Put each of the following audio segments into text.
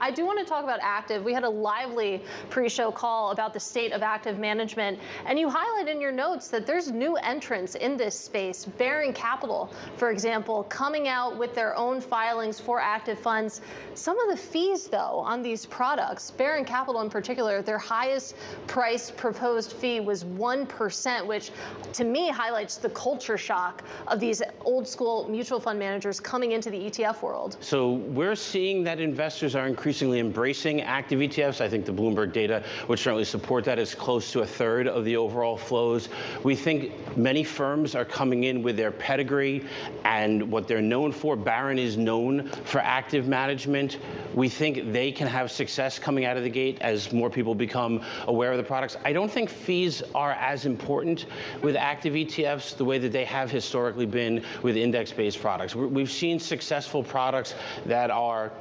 I do want to talk about active. We had a lively pre-show call about the state of active management, and you highlight in your notes that there's new entrants in this space. Baring Capital, for example, coming out with their own filings for active funds. Some of the fees, though, on these products, Baring Capital in particular, their highest price proposed fee was 1%, which to me highlights the culture shock of these old school mutual fund managers coming into the ETF world. So we're seeing that investors are increasingly embracing active ETFs. I think the Bloomberg data would certainly support that. It's close to a third of the overall flows. We think many firms are coming in with their pedigree and what they're known for. Baring is known for active management. We think they can have success coming out of the gate as more people become aware of the products. I don't think fees are as important with active ETFs the way that they have historically been with index-based products. We've seen successful products that are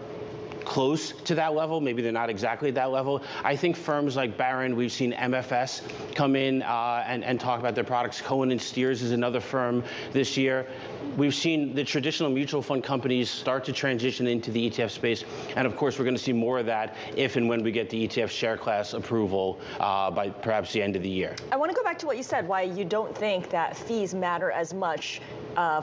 close to that level. Maybe they're not exactly at that level. I think firms like Baring, we've seen MFS come in and talk about their products. Cohen and Steers is another firm this year. We've seen the traditional mutual fund companies start to transition into the ETF space. And of course, we're going to see more of that if and when we get the ETF share class approval by perhaps the end of the year. I want to go back to what you said, why you don't think that fees matter as much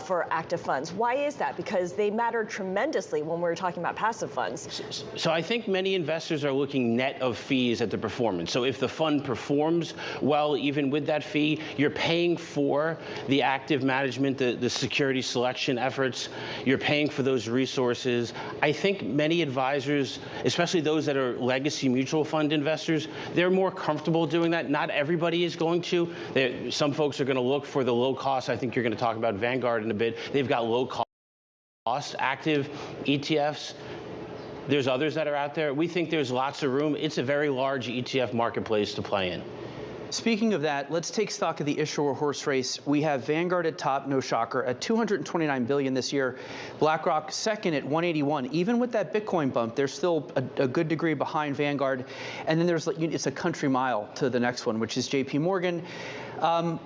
for active funds. Why is that? Because they matter tremendously when we're talking about passive funds. So I think many investors are looking net of fees at the performance. So if the fund performs well, even with that fee, you're paying for the active management, the security selection efforts. You're paying for those resources. I think many advisors, especially those that are legacy mutual fund investors, they're more comfortable doing that. Not everybody is going to. Some folks are going to look for the low cost. I think you're going to talk about Vanguard in a bit. They've got low cost active ETFs. There's others that are out there. We think there's lots of room. It's a very large ETF marketplace to play in. Speaking of that, let's take stock of the issuer horse race. We have Vanguard at top, no shocker, at $229 billion this year. BlackRock second at 181. Even with that Bitcoin bump, they're still a good degree behind Vanguard. And then it's a country mile to the next one, which is JP Morgan.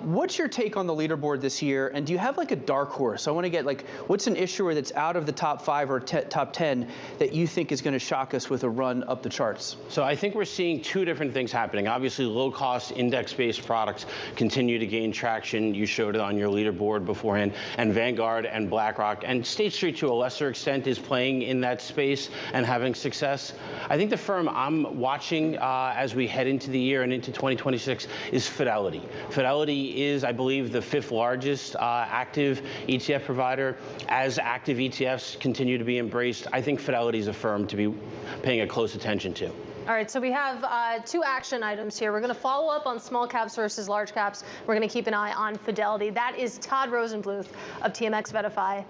What's your take on the leaderboard this year? And do you have like a dark horse? I want to get what's an issuer that's out of the top 5 or top 10 that you think is going to shock us with a run up the charts? So I think we're seeing two different things happening. Obviously, low-cost index-based products continue to gain traction. You showed it on your leaderboard beforehand. And Vanguard and BlackRock and State Street, to a lesser extent, is playing in that space and having success. I think the firm I'm watching as we head into the year and into 2026 is Fidelity. Fidelity is, I believe, the 5th largest active ETF provider. As active ETFs continue to be embraced, I think Fidelity is a firm to be paying a close attention to. All right, so we have 2 action items here. We're going to follow up on small caps versus large caps. We're going to keep an eye on Fidelity. That is Todd Rosenbluth of TMX Verify.